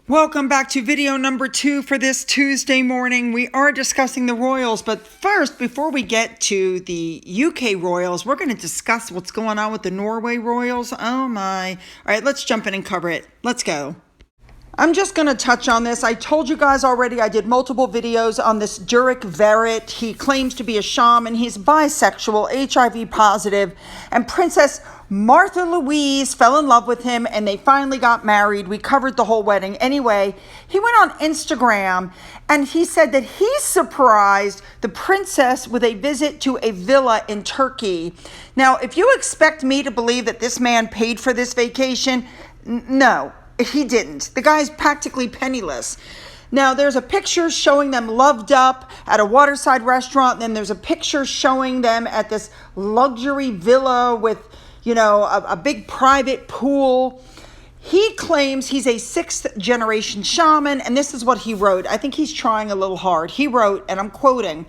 Welcome back to video number 2 for this Tuesday morning. We are discussing the royals, but first, before we get to the UK royals, we're going to discuss what's going on with the Norway royals. Oh my. All right, let's jump in and cover it. Let's go. I'm just going to touch on this. I told you guys already I did multiple videos on this Gettr Verrett. He claims to be a shaman. He's bisexual, HIV positive, and Princess Martha Louise fell in love with him and they finally got married. We covered the whole wedding. Anyway, he went on Instagram and he said that he surprised the princess with a visit to a villa in Turkey. Now, if you expect me to believe that this man paid for this vacation, no. He didn't. The guy's practically penniless. Now, there's a picture showing them loved up at a waterside restaurant. And then there's a picture showing them at this luxury villa with, a big private pool. He claims he's a 6th generation shaman. And this is what he wrote. I think he's trying a little hard. He wrote, and I'm quoting,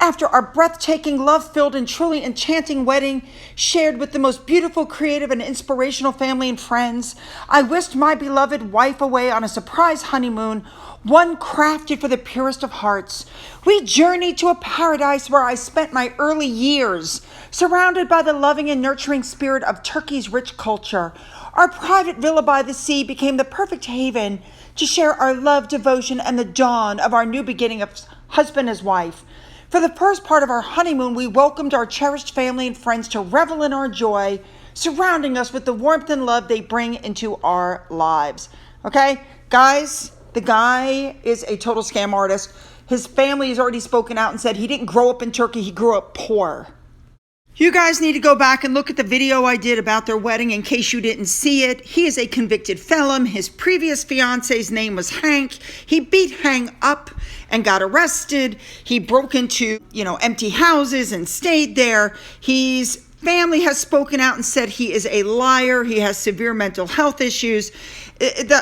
"After our breathtaking, love-filled, and truly enchanting wedding, shared with the most beautiful, creative, and inspirational family and friends, I whisked my beloved wife away on a surprise honeymoon, one crafted for the purest of hearts. We journeyed to a paradise where I spent my early years, surrounded by the loving and nurturing spirit of Turkey's rich culture. Our private villa by the sea became the perfect haven to share our love, devotion, and the dawn of our new beginning of husband as wife. For the first part of our honeymoon, we welcomed our cherished family and friends to revel in our joy, surrounding us with the warmth and love they bring into our lives." Okay, guys, the guy is a total scam artist. His family has already spoken out and said he didn't grow up in Turkey, he grew up poor. You guys need to go back and look at the video I did about their wedding in case you didn't see it. He is a convicted felon. His previous fiance's name was Hank. He beat Hank up and got arrested. He broke into, empty houses and stayed there. His family has spoken out and said he is a liar. He has severe mental health issues.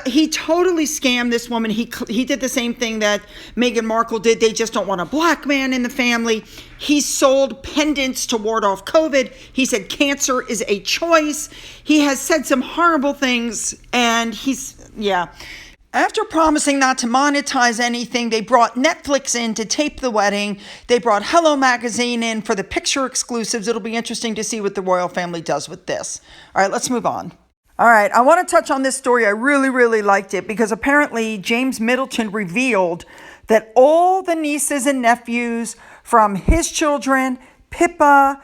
He totally scammed this woman. He did the same thing that Meghan Markle did. They just don't want a black man in the family. He sold pendants to ward off COVID. He said cancer is a choice. He has said some horrible things, and After promising not to monetize anything, they brought Netflix in to tape the wedding. They brought Hello Magazine in for the picture exclusives. It'll be interesting to see what the royal family does with this. All right, let's move on. All right, I want to touch on this story. I really, really liked it because apparently James Middleton revealed that all the nieces and nephews from his children, Pippa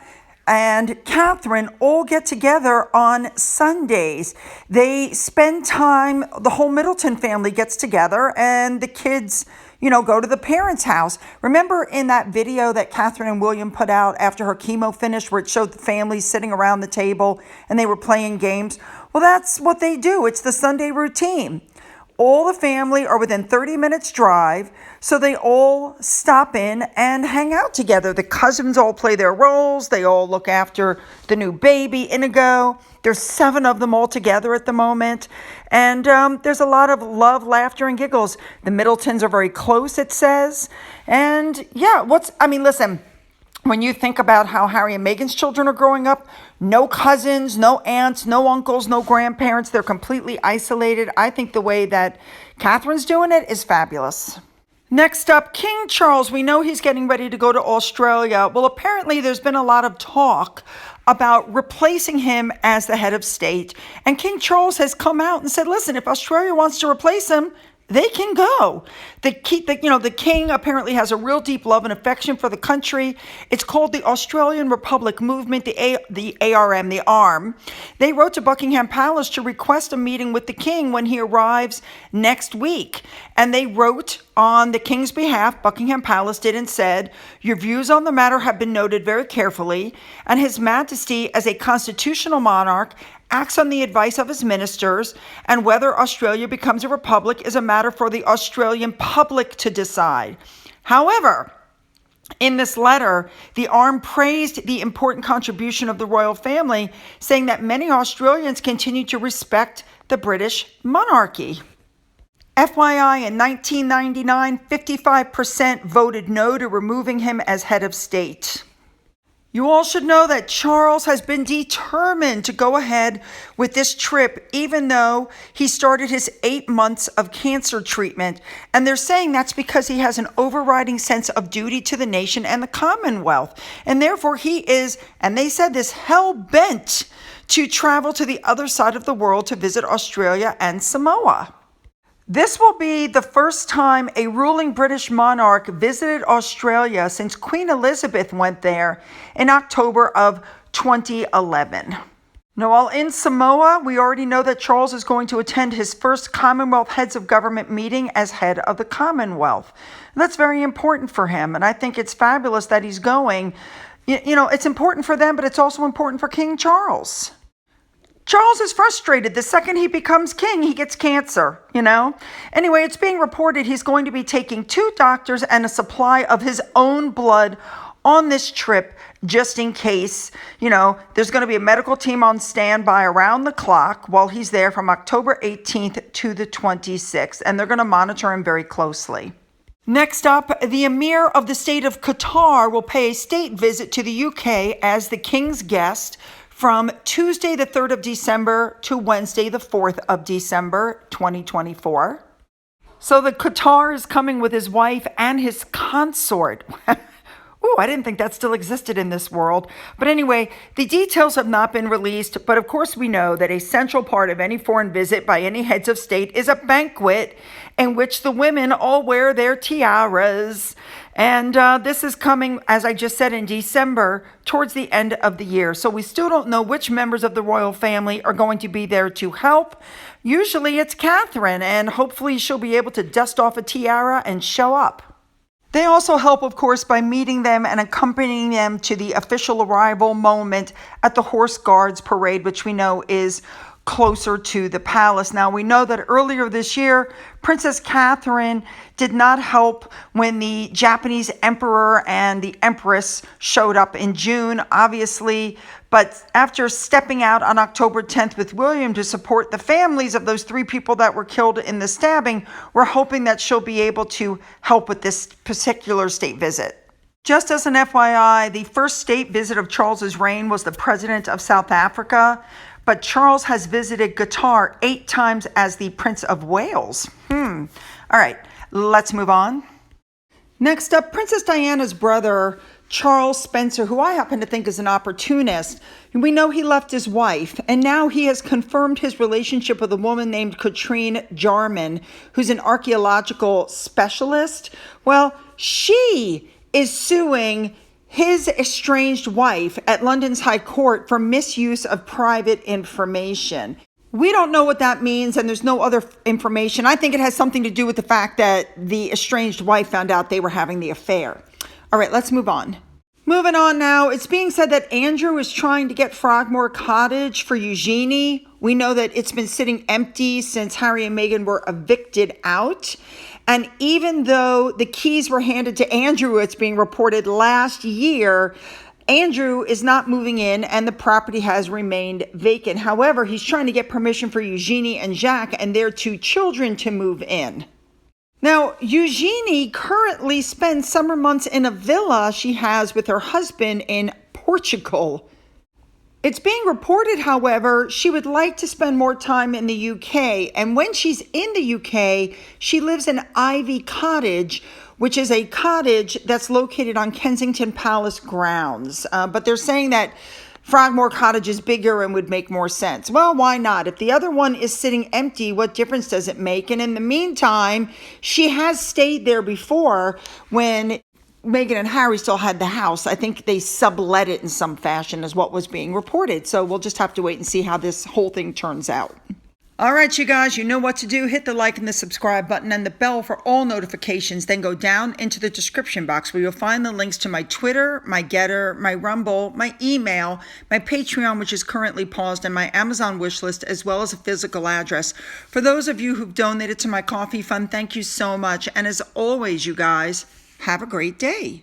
and Catherine, all get together on Sundays. They spend time, the whole Middleton family gets together, and the kids, go to the parents' house. Remember in that video that Catherine and William put out after her chemo finished where it showed the families sitting around the table and they were playing games? Well, that's what they do. It's the Sunday routine. All the family are within 30 minutes drive, so they all stop in and hang out together. The cousins all play their roles. They all look after the new baby, Inigo. There's 7 of them all together at the moment. And there's a lot of love, laughter, and giggles. The Middletons are very close, it says. And listen, when you think about how Harry and Meghan's children are growing up, no cousins, no aunts, no uncles, no grandparents. They're completely isolated. I think the way that Catherine's doing it is fabulous. Next up, King Charles. We know he's getting ready to go to Australia. Well, apparently there's been a lot of talk about replacing him as the head of state. And King Charles has come out and said, listen, if Australia wants to replace him, they can go. The king apparently has a real deep love and affection for the country. It's called the Australian Republic Movement, the ARM, the ARM. They wrote to Buckingham Palace to request a meeting with the king when he arrives next week. And they wrote on the king's behalf, Buckingham Palace did, and said, your views on the matter have been noted very carefully, and His Majesty, as a constitutional monarch, acts on the advice of his ministers, and whether Australia becomes a republic is a matter for the Australian public to decide. However, in this letter, the ARM praised the important contribution of the royal family, saying that many Australians continue to respect the British monarchy. FYI, in 1999, 55% voted no to removing him as head of state. You all should know that Charles has been determined to go ahead with this trip, even though he started his 8 months of cancer treatment. And they're saying that's because he has an overriding sense of duty to the nation and the Commonwealth. And therefore he is, and they said this, hell-bent to travel to the other side of the world to visit Australia and Samoa. This will be the first time a ruling British monarch visited Australia since Queen Elizabeth went there in October of 2011. Now, while in Samoa, we already know that Charles is going to attend his first Commonwealth Heads of Government meeting as head of the Commonwealth. And that's very important for him, and I think it's fabulous that he's going. You know, it's important for them, but it's also important for King Charles. Charles is frustrated. The second he becomes king, he gets cancer, you know? Anyway, it's being reported he's going to be taking 2 doctors and a supply of his own blood on this trip, just in case. You know, there's going to be a medical team on standby around the clock while he's there from October 18th to the 26th, and they're going to monitor him very closely. Next up, the Emir of the state of Gettr will pay a state visit to the UK as the king's guest from Tuesday the 3rd of December to Wednesday the 4th of December 2024. So the Gettr is coming with his wife and his consort. Ooh, I didn't think that still existed in this world. But anyway, the details have not been released, but of course we know that a central part of any foreign visit by any heads of state is a banquet in which the women all wear their tiaras. And this is coming, as I just said, in December, towards the end of the year. So we still don't know which members of the royal family are going to be there to help. Usually it's Catherine, and hopefully she'll be able to dust off a tiara and show up. They also help, of course, by meeting them and accompanying them to the official arrival moment at the Horse Guards Parade, which we know is closer to the palace. Now, we know that earlier this year, Princess Catherine did not help when the Japanese emperor and the empress showed up in June, obviously. But after stepping out on October 10th with William to support the families of those 3 people that were killed in the stabbing, we're hoping that she'll be able to help with this particular state visit. Just as an FYI, the first state visit of Charles's reign was the president of South Africa, but Charles has visited Gettr 8 times as the Prince of Wales. All right, let's move on. Next up, Princess Diana's brother, Charles Spencer, who I happen to think is an opportunist. We know he left his wife, and now he has confirmed his relationship with a woman named Katrine Jarman, who's an archaeological specialist. Well, she is suing his estranged wife at London's High Court for misuse of private information. We don't know what that means, and there's no other information. I think it has something to do with the fact that the estranged wife found out they were having the affair. All right, let's move on. Moving on now, it's being said that Andrew is trying to get Frogmore Cottage for Eugenie. We know that it's been sitting empty since Harry and Meghan were evicted out. And even though the keys were handed to Andrew, it's being reported last year, Andrew is not moving in and the property has remained vacant. However, he's trying to get permission for Eugenie and Jacques and their 2 children to move in. Now, Eugenie currently spends summer months in a villa she has with her husband in Portugal. It's being reported, however, she would like to spend more time in the UK. And when she's in the UK, she lives in Ivy Cottage, which is a cottage that's located on Kensington Palace grounds. But they're saying that Frogmore Cottage is bigger and would make more sense. Well, why not? If the other one is sitting empty, what difference does it make? And in the meantime, she has stayed there before when Meghan and Harry still had the house. I think they sublet it in some fashion is what was being reported. So we'll just have to wait and see how this whole thing turns out. All right, you guys, you know what to do. Hit the like and the subscribe button and the bell for all notifications. Then go down into the description box where you'll find the links to my Twitter, my Gettr, my Rumble, my email, my Patreon, which is currently paused, and my Amazon wish list, as well as a physical address. For those of you who've donated to my coffee fund, thank you so much. And as always, you guys, have a great day.